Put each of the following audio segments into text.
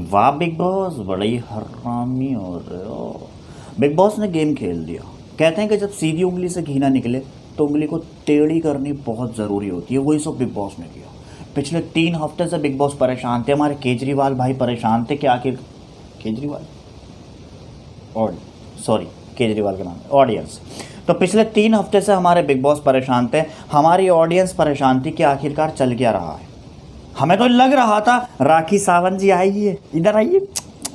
वाह big boss, बड़े ही हरामी हो रहे हो। बिग बॉस ने गेम खेल दिया। कहते हैं कि जब सीधी उंगली से घी ना निकले तो उंगली को टेढ़ी करनी बहुत ज़रूरी होती है। वही सब बिग बॉस ने किया। पिछले 3 हफ्ते से बिग बॉस परेशान थे। हमारे केजरीवाल भाई परेशान थे कि आखिर केजरीवाल और सॉरी केजरीवाल के नाम ऑडियंस। तो पिछले 3 हफ्ते से हमारे बिग बॉस परेशान थे। हमारी ऑडियंस परेशान थी कि आखिरकार चल क्या रहा है। हमें तो लग रहा था राखी सावंत जी आएगी, इधर आइए,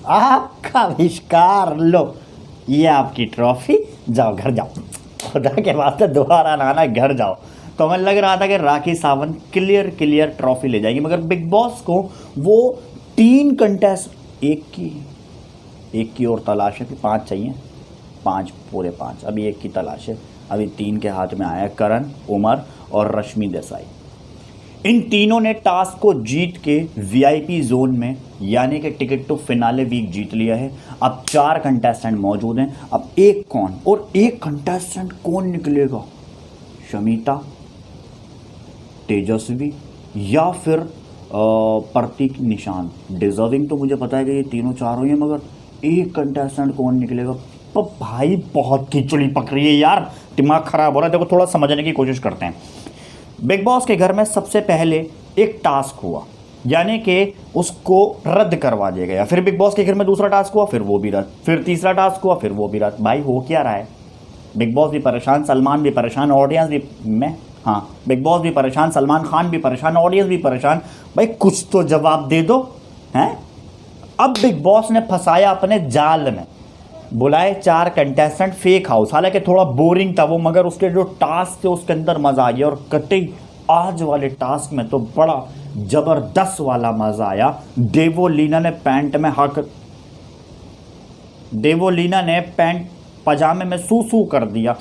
आपका आविष्कार लो, ये आपकी ट्रॉफी, जाओ घर जाओ, खुदा के वास्ते दोबारा ना आना, घर जाओ। तो हमें लग रहा था कि राखी सावंत क्लियर ट्रॉफी ले जाएगी। मगर बिग बॉस को वो 3 कंटेस्ट एक की और तलाश है कि 5 चाहिए, 5 पूरे 5, अभी एक की तलाश है। अभी 3 के हाथ में आया, करण, उमर और रश्मि देसाई। इन तीनों ने टास्क को जीत के वीआईपी जोन में यानी कि टिकट टू फिनाले वीक जीत लिया है। अब 4 कंटेस्टेंट मौजूद हैं। अब एक कौन और एक कंटेस्टेंट कौन निकलेगा? शमिता, तेजस्वी या फिर प्रतीक, निशान। डिजर्विंग तो मुझे पता है कि ये तीनों चारों ही हैं, मगर एक कंटेस्टेंट कौन निकलेगा? तो भाई बहुत खिचड़ी पक रही है यार, दिमाग खराब हो रहा है। देखो थोड़ा समझने की कोशिश करते हैं। बिग बॉस के घर में सबसे पहले एक टास्क हुआ, यानी कि उसको रद्द करवा दिया गया। फिर बिग बॉस के घर में दूसरा टास्क हुआ, फिर वो भी रद्द। फिर तीसरा टास्क हुआ, फिर वो भी रद्द। भाई हो क्या रहा है? बिग बॉस भी परेशान, सलमान भी परेशान, ऑडियंस भी, बिग बॉस भी परेशान, सलमान खान भी परेशान, ऑडियंस भी परेशान। भाई कुछ तो जवाब दे दो हैं। अब बिग बॉस ने फंसाया अपने जाल में, बुलाए 4 कंटेस्टेंट फेक हाउस। हालांकि थोड़ा बोरिंग था वो, मगर उसके जो टास्क थे उसके अंदर मज़ा आ गया। और कतई आज वाले टास्क में तो बड़ा ज़बरदस्त वाला मज़ा आया। देवोलीना ने पैंट पजामे में सूसू कर दिया।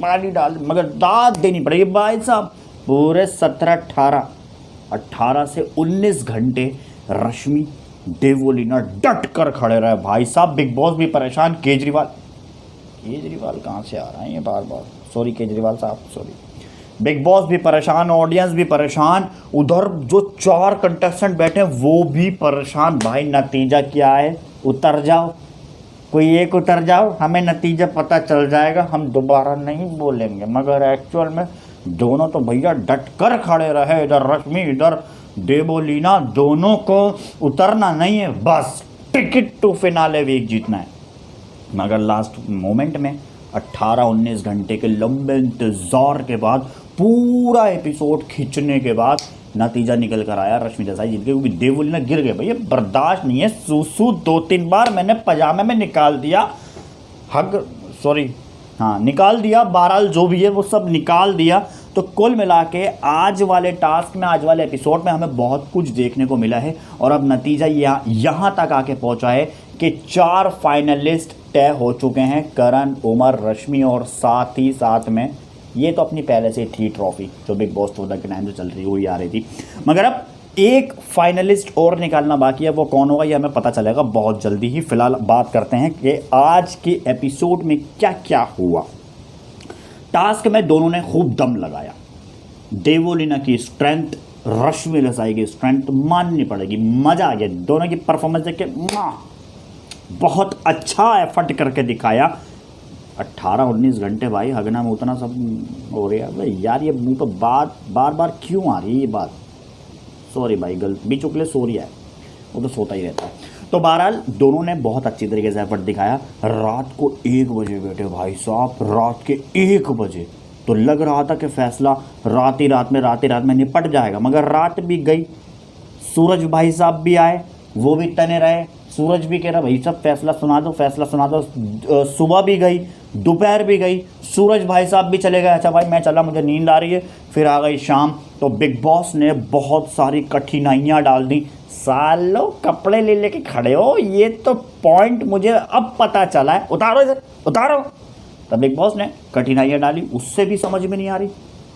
पानी डाल, मगर दाद देनी पड़ेगी भाई साहब। पूरे 18 से 19 घंटे रश्मि, देवोलीना डट कर खड़े रहे भाई साहब। बिग बॉस भी परेशान। केजरीवाल कहाँ से आ रहा है ये बार बार, सॉरी केजरीवाल साहब, सॉरी। बिग बॉस भी परेशान, ऑडियंस भी परेशान, उधर जो 4 कंटेस्टेंट बैठे हैं वो भी परेशान। भाई नतीजा क्या है? उतर जाओ, कोई एक उतर जाओ, हमें नतीजा पता चल जाएगा, हम दोबारा नहीं बोलेंगे। मगर एक्चुअल में दोनों तो भैया डट कर खड़े रहे। इधर रश्मि, इधर देवोलीना, दोनों को उतरना नहीं है, बस टिकट टू फिनाले वीक जीतना है। मगर लास्ट मोमेंट में 18-19 घंटे के लंबे इंतजार के बाद, पूरा एपिसोड खींचने के बाद नतीजा निकल कर आया, रश्मि देसाई जीत गई। क्योंकि देवोलीना गिर गए। भैया बर्दाश्त नहीं है, सूसू 2-3 बार मैंने पजामे में निकाल दिया, निकाल दिया। बहरहाल जो भी है वो सब निकाल दिया। तो कुल मिला के आज वाले टास्क में, आज वाले एपिसोड में हमें बहुत कुछ देखने को मिला है। और अब नतीजा यहाँ तक आके पहुँचा है कि 4 फाइनलिस्ट तय हो चुके हैं, करण, उमर, रश्मि, और साथ ही साथ में ये तो अपनी पहले से थी ट्रॉफी जो बिग बॉस 14 के टाइम से चल रही है, वही आ रही थी। मगर अब एक फाइनलिस्ट और निकालना बाकी है। वो कौन होगा ये हमें पता चलेगा बहुत जल्दी ही। फिलहाल बात करते हैं कि आज के एपिसोड में क्या क्या हुआ। टास्क में दोनों ने खूब दम लगाया। देवोलीना की स्ट्रेंथ, रश्मि देसाई की स्ट्रेंथ माननी पड़ेगी। मज़ा आ गया दोनों की परफॉर्मेंस देख के। बहुत अच्छा एफर्ट करके दिखाया। 18-19 घंटे भाई, हगना में उतना सब हो रहा है यार। ये मुंह पर बार बार क्यों आ रही है ये बात? सॉरी भाई, गलत बीच उकले सो रही है, वो तो सोता ही रहता है। तो बहरहाल दोनों ने बहुत अच्छी तरीके से एफर्ट दिखाया। रात को 1 बजे बैठे भाई साहब, रात के 1 बजे। तो लग रहा था कि फैसला रात ही रात में निपट जाएगा, मगर रात भी गई। सूरज भाई साहब भी आए, वो भी तने रहे। सूरज भी कह रहा भाई साहब फैसला सुना दो। सुबह भी गई, दोपहर भी गई, सूरज भाई साहब भी चले गए। अच्छा भाई मैं चला, मुझे नींद आ रही है। फिर आ गई शाम। तो बिग बॉस ने बहुत सारी कठिनाइयाँ डाल दी। सालों कपड़े ले लेके खड़े हो, ये तो पॉइंट मुझे अब पता चला है। उतारो इसे, उतारो। तब बिग बॉस ने कठिनाइयाँ डाली, उससे भी समझ में नहीं आ रही।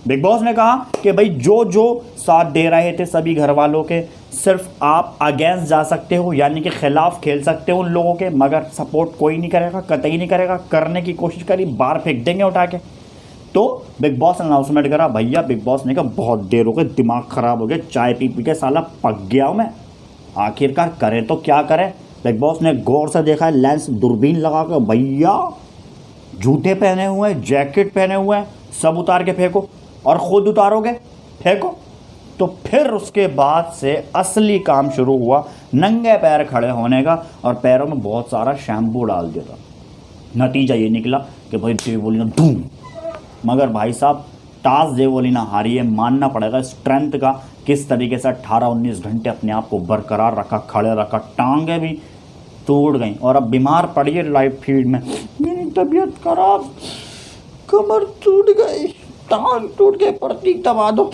बिग बॉस ने कहा कि भाई जो साथ दे रहे थे सभी घर वालों के, सिर्फ आप अगेंस्ट जा सकते हो, यानी कि खिलाफ खेल सकते हो उन लोगों के, मगर सपोर्ट कोई नहीं करेगा, कतई नहीं करेगा। करने की कोशिश करी, बाहर फेंक देंगे उठा के। तो बिग बॉस ने अनाउंसमेंट करा, भैया बिग बॉस ने कहा बहुत देर हो गई, दिमाग खराब हो गया, चाय पी पी के साला पक गया हूँ मैं, आखिरकार करें तो क्या करें। बिग बॉस ने गौर से देखा, लेंस दूरबीन लगा कर, भैया जूते पहने हुए हैं, जैकेट पहने हुए हैं, सब उतार के फेंको, और ख़ुद उतारोगे फेंको। तो फिर उसके बाद से असली काम शुरू हुआ, नंगे पैर खड़े होने का, और पैरों में बहुत सारा शैम्पू डाल दिया था। नतीजा ये निकला कि भाई देवोलीना धूम। मगर भाई साहब टास्क देवोलीना हारी है, मानना पड़ेगा स्ट्रेंथ का, किस तरीके से 18-19 घंटे अपने आप को बरकरार रखा, खड़े रखा, टांगे भी टूट गई, और अब बीमार पड़ी है लाइव फीड में, मेरी तबीयत खराब, कमर टूट गई, टांग टूट गए, प्रतीक दबा दो,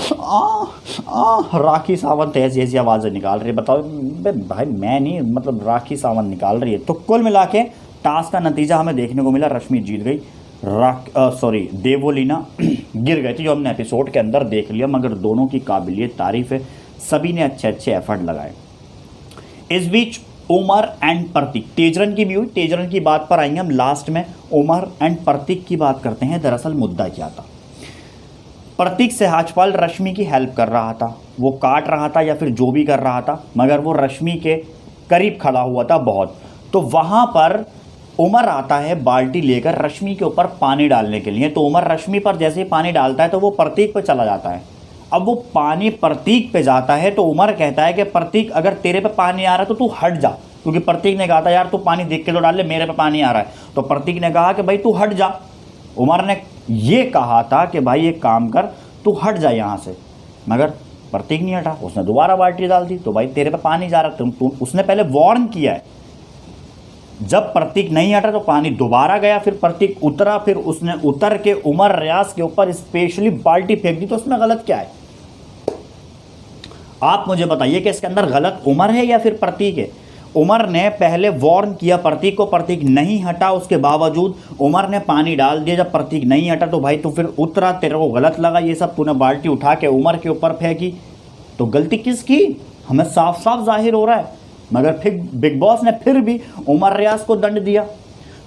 राखी सावंत ऐसी ऐसी आवाज़ें निकाल रही है। बताओ भाई, मैं नहीं, मतलब राखी सावंत निकाल रही है। तो कुल मिला के टास्क का नतीजा हमें देखने को मिला, रश्मि जीत गई, देवोलीना गिर गई थी, जो हमने एपिसोड के अंदर देख लिया। मगर दोनों की काबिलियत तारीफ है, सभी ने अच्छे अच्छे एफर्ट लगाए। इस बीच उमर एंड प्रतीक, तेजरन की भी हुई, तेजरन की बात पर आएंगे हम लास्ट में। उमर एंड प्रतीक की बात करते हैं। दरअसल मुद्दा क्या था, प्रतीक सेहाजपाल रश्मि की हेल्प कर रहा था, वो काट रहा था या फिर जो भी कर रहा था, मगर वो रश्मि के करीब खड़ा हुआ था बहुत। तो वहाँ पर उमर आता है बाल्टी लेकर रश्मि के ऊपर पानी डालने के लिए। तो उमर रश्मि पर जैसे ही पानी डालता है तो वो प्रतीक पे चला जाता है। अब वो पानी प्रतीक पे जाता है तो उमर कहता है कि प्रतीक अगर तेरे पे पानी आ रहा है तो तू हट जा, क्योंकि प्रतीक ने कहा था यार तू पानी देख के तो डाल ले, मेरे पे पानी आ रहा है। तो प्रतीक ने कहा कि भाई तू हट जा। उमर ने ये कहा था कि भाई एक काम कर, तू हट जा यहाँ से, मगर प्रतीक नहीं हटा, उसने दोबारा बाल्टी डाल दी। तो भाई तेरे पे पानी जा रहा है, उसने पहले वार्न किया है। जब प्रतीक नहीं हटा तो पानी दोबारा गया, फिर प्रतीक उतरा, फिर उसने उतर के उमर रियाज के ऊपर स्पेशली बाल्टी फेंक दी। तो उसमें गलत क्या है, आप मुझे बताइए कि इसके अंदर गलत उमर है या फिर प्रतीक है। उमर ने पहले वार्न किया प्रतीक को, प्रतीक नहीं हटा, उसके बावजूद उमर ने पानी डाल दिया। जब प्रतीक नहीं हटा तो भाई तू फिर उतरा, तेरे को गलत लगा ये सब, तूने बाल्टी उठा के उमर के ऊपर फेंकी, तो गलती किसकी, हमें साफ साफ जाहिर हो रहा है। मगर फिर बिग बॉस ने फिर भी उमर रियाज को दंड दिया।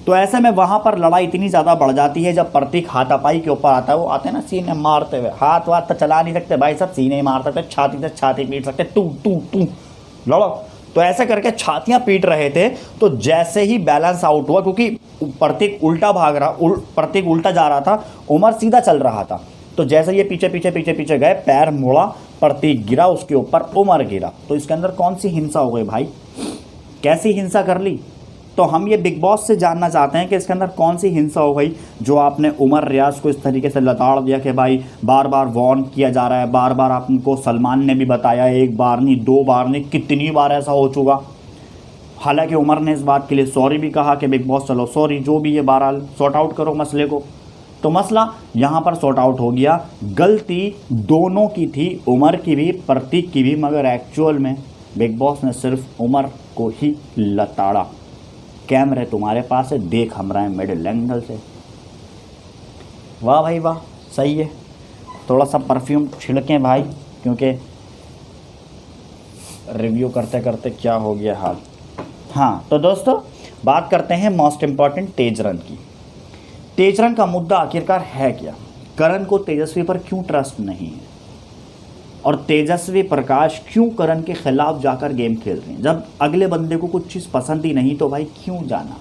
तो ऐसे में वहाँ पर लड़ाई इतनी ज़्यादा बढ़ जाती है जब प्रतीक हाथापाई के ऊपर आता है। वो आते हैं ना सीने मारते हुए, हाथ वाथ तो चला नहीं सकते भाई, सब सीने ही मार सकते, छाती से छाती पीट सकते, टू टू टू लड़ो। तो ऐसे करके छातियाँ पीट रहे थे। तो जैसे ही बैलेंस आउट हुआ, क्योंकि प्रतीक उल्टा भाग रहा, प्रतीक उल्टा जा रहा था, उमर सीधा चल रहा था। तो जैसे ये पीछे पीछे पीछे पीछे गए, पैर मोड़ा, प्रतीक गिरा, उसके ऊपर उमर गिरा। तो इसके अंदर कौन सी हिंसा हो गई भाई, कैसी हिंसा कर ली। तो हम ये बिग बॉस से जानना चाहते हैं कि इसके अंदर कौन सी हिंसा हो गई जो आपने उमर रियाज को इस तरीके से लताड़ दिया कि भाई बार बार वार्न किया जा रहा है, बार बार आपको सलमान ने भी बताया, एक बार नहीं दो बार नहीं, कितनी बार ऐसा हो चुका। हालांकि उमर ने इस बात के लिए सॉरी भी कहा कि बिग बॉस चलो सॉरी, जो भी है बहरहाल सॉर्ट आउट करो मसले को। तो मसला यहाँ पर सॉर्ट आउट हो गया। गलती दोनों की थी, उमर की भी प्रतीक की भी, मगर एक्चुअल में बिग बॉस ने सिर्फ उमर को ही लताड़ा। कैमरे तुम्हारे पास है, देख हम रहे हैं मिडिल एंगल से। वाह भाई वाह, सही है। थोड़ा सा परफ्यूम छिड़कें भाई, क्योंकि रिव्यू करते करते क्या हो गया हाल। हाँ तो दोस्तों बात करते हैं मोस्ट इम्पॉर्टेंट तेजरन की। तेजरन का मुद्दा आखिरकार है क्या, करण को तेजस्वी पर क्यों ट्रस्ट नहीं है, और तेजस्वी प्रकाश क्यों करण के खिलाफ जाकर गेम खेल रहे हैं। जब अगले बंदे को कुछ चीज़ पसंद ही नहीं तो भाई क्यों जाना।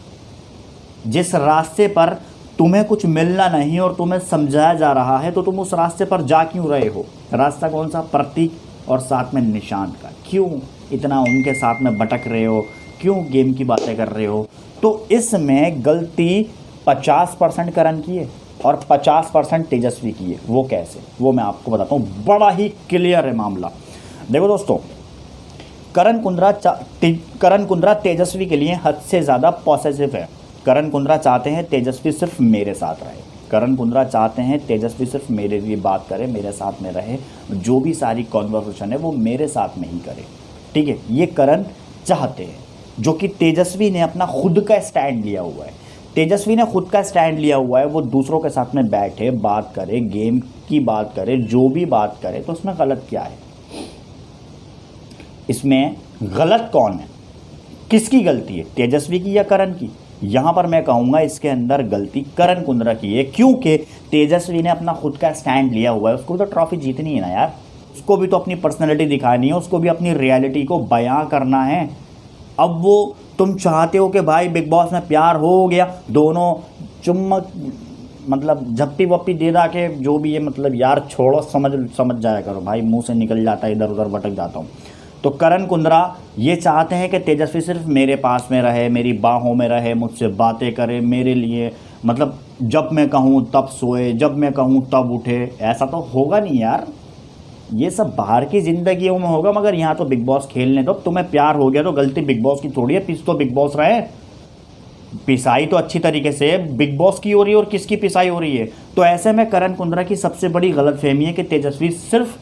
जिस रास्ते पर तुम्हें कुछ मिलना नहीं और तुम्हें समझाया जा रहा है तो तुम उस रास्ते पर जा क्यों रहे हो। रास्ता कौन सा, प्रतीक और साथ में निशांत का। क्यों इतना उनके साथ में भटक रहे हो, क्यों गेम की बातें कर रहे हो। तो इसमें गलती 50% करण की है और 50% तेजस्वी की है। वो कैसे, वो मैं आपको बताता हूँ, बड़ा ही क्लियर है मामला। देखो दोस्तों, करण कुंद्रा तेजस्वी के लिए हद से ज़्यादा पॉसेसिव है। करण कुंद्रा चाहते हैं तेजस्वी सिर्फ मेरे साथ रहे, करण कुंद्रा चाहते हैं तेजस्वी सिर्फ मेरे लिए बात करे, मेरे साथ में रहे, जो भी सारी कॉन्वर्सेशन है वो मेरे साथ में ही करे। ठीक है, ये करण चाहते हैं, जो कि तेजस्वी ने अपना खुद का स्टैंड लिया हुआ है। तेजस्वी ने खुद का स्टैंड लिया हुआ है, वो दूसरों के साथ में बैठे बात करे, गेम की बात करे, जो भी बात करे। तो इसमें गलत क्या है, इसमें गलत कौन है, किसकी गलती है, तेजस्वी की या करण की। यहाँ पर मैं कहूँगा इसके अंदर गलती करण कुंद्रा की है, क्योंकि तेजस्वी ने अपना खुद का स्टैंड लिया हुआ है। उसको तो ट्रॉफी जीतनी है ना यार, उसको भी तो अपनी पर्सनैलिटी दिखानी है, उसको भी अपनी रियलिटी को बयां करना है। अब वो तुम चाहते हो कि भाई बिग बॉस में प्यार हो गया, दोनों चुम्बक मतलब झप्पी वप्पी दे दा के जो भी है, मतलब यार छोड़ो, समझ जाया करो भाई, मुंह से निकल जाता है, इधर उधर भटक जाता हूँ। तो करण कुंद्रा ये चाहते हैं कि तेजस्वी सिर्फ मेरे पास में रहे, मेरी बाहों में रहे, मुझसे बातें करे, मेरे लिए मतलब जब मैं कहूँ तब सोए, जब मैं कहूँ तब उठे। ऐसा तो होगा नहीं यार, ये सब बाहर की ज़िंदगियों में होगा, मगर यहाँ तो बिग बॉस खेलने दो। तुम्हें प्यार हो गया तो गलती बिग बॉस की थोड़ी है, पिस तो बिग बॉस रहे, पिसाई तो अच्छी तरीके से बिग बॉस की हो रही है और किसकी पिसाई हो रही है। तो ऐसे में करण कुंद्रा की सबसे बड़ी गलतफहमी है कि तेजस्वी सिर्फ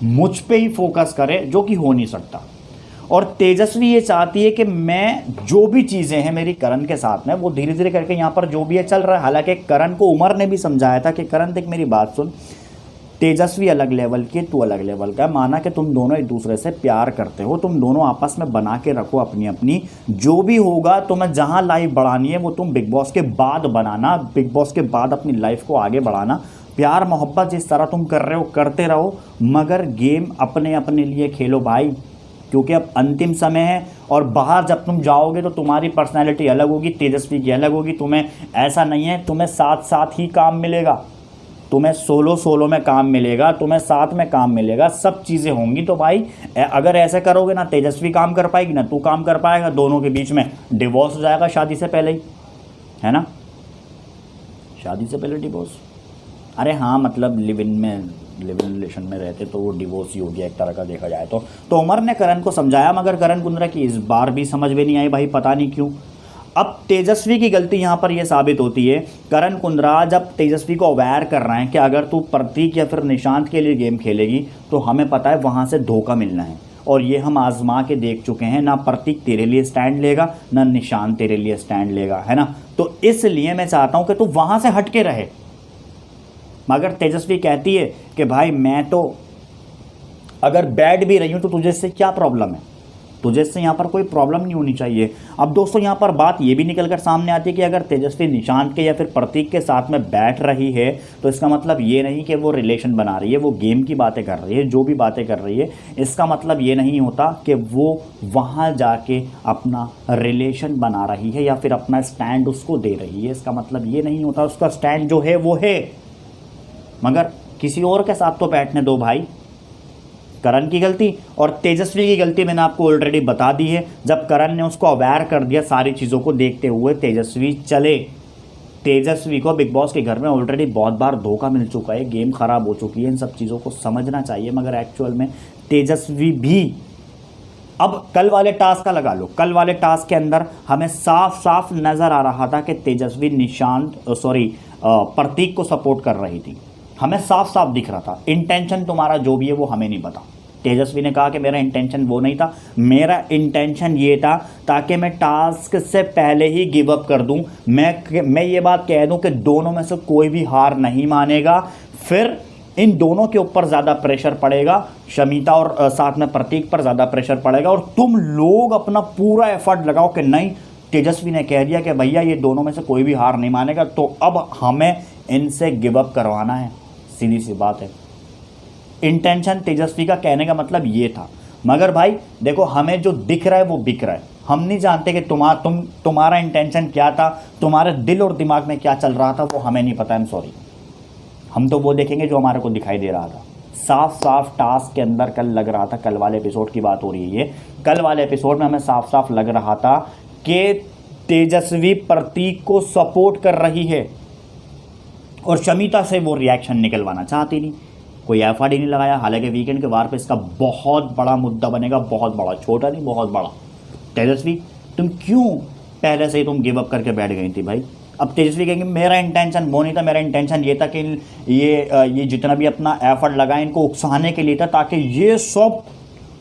मुझ पे ही फोकस करे, जो कि हो नहीं सकता। और तेजस्वी ये चाहती है कि मैं जो भी चीज़ें हैं मेरी करण के साथ में, वो धीरे धीरे करके यहाँ पर जो भी है चल रहा है। हालांकि करण को उमर ने भी समझाया था कि करण देख मेरी बात सुन, तेजस्वी अलग लेवल की, तू अलग लेवल का, माना कि तुम दोनों एक दूसरे से प्यार करते हो, तुम दोनों आपस में बना के रखो अपनी अपनी, जो भी होगा तुम्हें जहां लाइफ बढ़ानी है वो तुम बिग बॉस के बाद बनाना, बिग बॉस के बाद अपनी लाइफ को आगे बढ़ाना। प्यार मोहब्बत जिस तरह तुम कर रहे हो करते रहो, मगर गेम अपने अपने लिए खेलो भाई, क्योंकि अब अंतिम समय है। और बाहर जब तुम जाओगे तो तुम्हारी पर्सनैलिटी अलग होगी, तेजस्वी की अलग होगी। तुम्हें ऐसा नहीं है तुम्हें साथ साथ ही काम मिलेगा, तुम्हें सोलो में काम मिलेगा, तुम्हें साथ में काम मिलेगा, सब चीज़ें होंगी। तो भाई अगर ऐसे करोगे ना, तेजस्वी काम कर पाएगी ना तू काम कर पाएगा, दोनों के बीच में डिवोर्स हो जाएगा शादी से पहले ही, है ना, शादी से पहले डिवोर्स। अरे हाँ, मतलब लिव इन रिलेशन में रहते तो वो डिवोर्स ही हो गया एक तरह का देखा जाए तो उमर ने करण को समझाया, मगर करण कुंद्रा की इस बार भी समझ में नहीं आई भाई, पता नहीं क्यों। अब तेजस्वी की गलती यहाँ पर यह साबित होती है, करण कुंद्रा जब तेजस्वी को अवेयर कर रहे हैं कि अगर तू प्रतीक या फिर निशांत के लिए गेम खेलेगी तो हमें पता है वहाँ से धोखा मिलना है, और ये हम आजमा के देख चुके हैं, ना प्रतीक तेरे लिए स्टैंड लेगा ना निशांत तेरे लिए स्टैंड लेगा, है ना। तो इसलिए मैं चाहता हूँ कि तू वहाँ से हट के रहे। मगर तेजस्वी कहती है कि भाई मैं तो अगर बैठ भी रही हूँ तो तुझे इससे क्या प्रॉब्लम है, तुझे से यहाँ पर कोई प्रॉब्लम नहीं होनी चाहिए। अब दोस्तों यहाँ पर बात ये भी निकल कर सामने आती है कि अगर तेजस्वी निशांत के या फिर प्रतीक के साथ में बैठ रही है तो इसका मतलब ये नहीं कि वो रिलेशन बना रही है, वो गेम की बातें कर रही है, जो भी बातें कर रही है, इसका मतलब ये नहीं होता कि वो वहाँ जाके अपना रिलेशन बना रही है या फिर अपना स्टैंड उसको दे रही है। इसका मतलब ये नहीं होता, उसका स्टैंड जो है वो है, मगर किसी और के साथ तो बैठने दो भाई। करण की गलती और तेजस्वी की गलती मैंने आपको ऑलरेडी बता दी है। जब करण ने उसको अवेयर कर दिया सारी चीज़ों को देखते हुए, तेजस्वी को बिग बॉस के घर में ऑलरेडी बहुत बार धोखा मिल चुका है, गेम खराब हो चुकी है, इन सब चीज़ों को समझना चाहिए। मगर एक्चुअल में तेजस्वी भी, अब कल वाले टास्क का लगा लो, कल वाले टास्क के अंदर हमें साफ साफ नज़र आ रहा था कि तेजस्वी प्रतीक को सपोर्ट कर रही थी, हमें साफ साफ दिख रहा था। इंटेंशन तुम्हारा जो भी है वो हमें नहीं पता। तेजस्वी ने कहा कि मेरा इंटेंशन वो नहीं था, मेरा इंटेंशन ये था ताकि मैं टास्क से पहले ही गिव अप कर दूं, मैं ये बात कह दूं कि दोनों में से कोई भी हार नहीं मानेगा, फिर इन दोनों के ऊपर ज़्यादा प्रेशर पड़ेगा, शमिता और साथ में प्रतीक पर ज़्यादा प्रेशर पड़ेगा, और तुम लोग अपना पूरा एफर्ट लगाओ कि नहीं, तेजस्वी ने कह दिया कि भैया ये दोनों में से कोई भी हार नहीं मानेगा, तो अब हमें इनसे गिव अप करवाना है। सीधी सी बात है, इंटेंशन तेजस्वी का कहने का मतलब ये था। मगर भाई देखो, हमें जो दिख रहा है वो बिक रहा है, हम नहीं जानते कि तुम्हारा इंटेंशन क्या था, तुम्हारे दिल और दिमाग में क्या चल रहा था, वो हमें नहीं पता। आई एम सॉरी, हम तो वो देखेंगे जो हमारे को दिखाई दे रहा था। साफ साफ टास्क के अंदर कल लग रहा था, कल वाले एपिसोड की बात हो रही है ये, कल वाले एपिसोड में हमें साफ साफ लग रहा था कि तेजस्वी प्रतीक को सपोर्ट कर रही है और शमिता से वो रिएक्शन निकलवाना चाहती नहीं, कोई एफर्ट ही नहीं लगाया। हालांकि वीकेंड के वार पे इसका बहुत बड़ा मुद्दा बनेगा, बहुत बड़ा, छोटा नहीं बहुत बड़ा। तेजस्वी तुम क्यों पहले से ही तुम गिव अप करके बैठ गई थी भाई? अब तेजस्वी कहेंगे मेरा इंटेंशन वो नहीं था, मेरा इंटेंशन ये था कि ये जितना भी अपना एफर्ट लगाए इनको उकसाने के लिए था, ताकि ये सब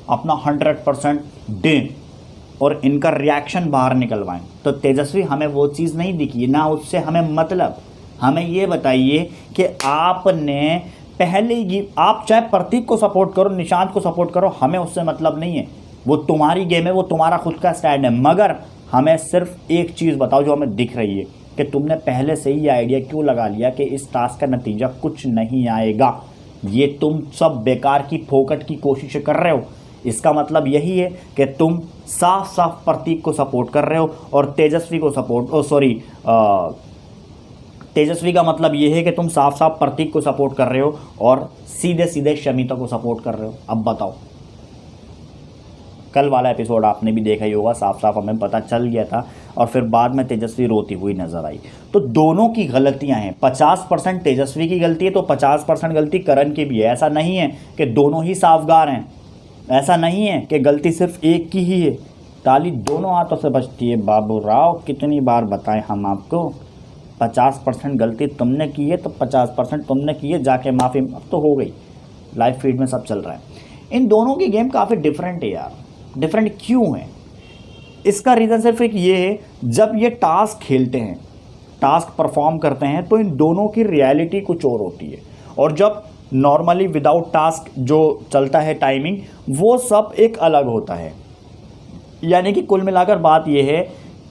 अपना 100% दें और इनका रिएक्शन बाहर निकलवाएं। तो तेजस्वी हमें वो चीज़ नहीं दिखी ना, उससे हमें मतलब। हमें ये बताइए कि आपने पहले ही, आप चाहे प्रतीक को सपोर्ट करो, निशांत को सपोर्ट करो, हमें उससे मतलब नहीं है, वो तुम्हारी गेम है, वो तुम्हारा खुद का स्टैंड है। मगर हमें सिर्फ एक चीज़ बताओ जो हमें दिख रही है कि तुमने पहले से ही ये आइडिया क्यों लगा लिया कि इस टास्क का नतीजा कुछ नहीं आएगा, ये तुम सब बेकार की फोकट की कोशिश कर रहे हो। इसका मतलब यही है कि तुम साफ साफ प्रतीक को सपोर्ट कर रहे हो और तेजस्वी को सपोर्ट तेजस्वी का मतलब ये है कि तुम साफ साफ प्रतीक को सपोर्ट कर रहे हो और सीधे सीधे शमिता को सपोर्ट कर रहे हो। अब बताओ, कल वाला एपिसोड आपने भी देखा ही होगा, साफ साफ हमें पता चल गया था और फिर बाद में तेजस्वी रोती हुई नजर आई। तो दोनों की गलतियां हैं, 50% तेजस्वी की गलती है तो 50% गलती करण की भी है। ऐसा नहीं है कि दोनों ही साफगार हैं, ऐसा नहीं है कि गलती सिर्फ एक की ही है। ताली दोनों हाथों से बजती है बाबू राव, कितनी बार बताएं हम आपको। 50% गलती तुमने की है तो 50% तुमने की है, जाके माफ़ी अब तो हो गई, लाइव फीड में सब चल रहा है। इन दोनों की गेम काफ़ी डिफरेंट है यार। डिफरेंट क्यों है? इसका रीज़न सिर्फ एक ये है, जब ये टास्क खेलते हैं, टास्क परफॉर्म करते हैं तो इन दोनों की रियलिटी कुछ और होती है, और जब नॉर्मली विदाउट टास्क जो चलता है टाइमिंग, वो सब एक अलग होता है। यानी कि कुल मिलाकर बात ये है,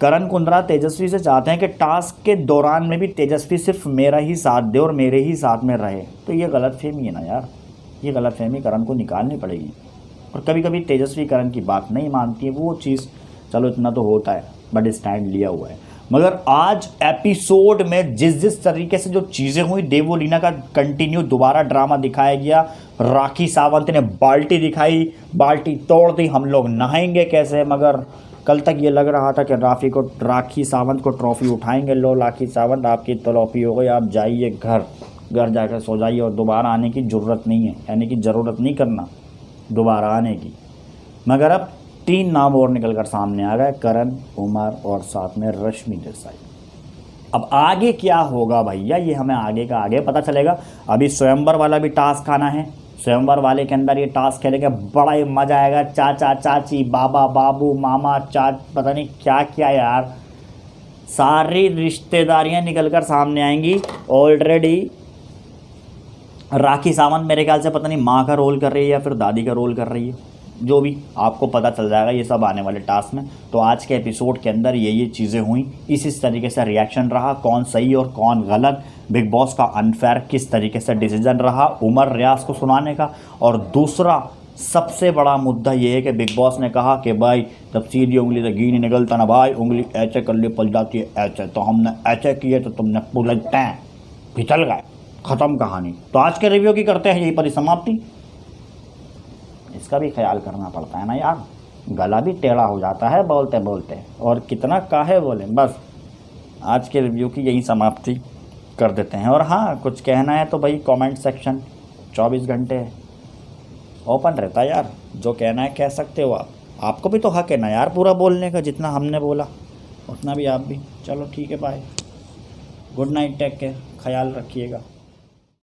करण कुंद्रा तेजस्वी से चाहते हैं कि टास्क के दौरान में भी तेजस्वी सिर्फ मेरा ही साथ दे और मेरे ही साथ में रहे। तो ये गलतफहमी है ना यार, ये गलतफहमी करण को निकालनी पड़ेगी। और कभी कभी तेजस्वी करण की बात नहीं मानती है, वो चीज़ चलो इतना तो होता है, बट स्टैंड लिया हुआ है। मगर आज एपिसोड में जिस तरीके से जो चीज़ें हुई, देवोलीना का कंटिन्यू दोबारा ड्रामा दिखाया गया, राखी सावंत ने बाल्टी दिखाई, बाल्टी तोड़ दी, हम लोग नहाएंगे कैसे। मगर कल तक ये लग रहा था कि राखी सावंत को ट्रॉफी उठाएंगे, लो राखी सावंत आपकी ट्रॉफी हो गई, आप जाइए घर जाकर सो जाइए और दोबारा आने की ज़रूरत नहीं है, यानी कि ज़रूरत नहीं करना दोबारा आने की। मगर अब 3 नाम और निकल कर सामने आ गए, करण, उमर और साथ में रश्मि देसाई। अब आगे क्या होगा भैया, ये हमें आगे का आगे पता चलेगा। अभी स्वयंवर वाला भी टास्क आना है, स्वयंवर वाले के अंदर ये टास्क खेलेंगे, बड़ा ही मज़ा आएगा। चाचा चाची, बाबा बाबू, मामा पता नहीं क्या क्या यार, सारी रिश्तेदारियां निकल कर सामने आएंगी। ऑलरेडी राखी सावंत मेरे ख्याल से पता नहीं माँ का रोल कर रही है या फिर दादी का रोल कर रही है, जो भी आपको पता चल जाएगा ये सब आने वाले टास्क में। तो आज के एपिसोड के अंदर ये चीज़ें हुई, इस तरीके से रिएक्शन रहा, कौन सही और कौन गलत, बिग बॉस का अनफेयर किस तरीके से डिसीजन रहा उमर रियाज को सुनाने का। और दूसरा सबसे बड़ा मुद्दा ये है कि बिग बॉस ने कहा कि भाई जब सीधी उंगली से घी नहीं निकलता ना भाई, उंगली ऐसे कर ली पल जाती है ऐसे, तो हमने ऐसे किए तो तुमने पुलटते हैं, फिसल गए, ख़त्म कहानी। तो आज के रिव्यू की करते हैं यहीं पर ही समाप्ति। इसका भी ख्याल करना पड़ता है ना यार, गला भी टेढ़ा हो जाता है बोलते बोलते, और कितना काहे बोले। बस आज के रिव्यू की यही समाप्ति कर देते हैं। और हाँ, कुछ कहना है तो भाई कमेंट सेक्शन 24 घंटे ओपन रहता है यार, जो कहना है कह सकते हो आप। आपको भी तो हक है ना यार पूरा बोलने का, जितना हमने बोला उतना भी आप भी। चलो ठीक है, bye, good night, take care, ख्याल रखिएगा।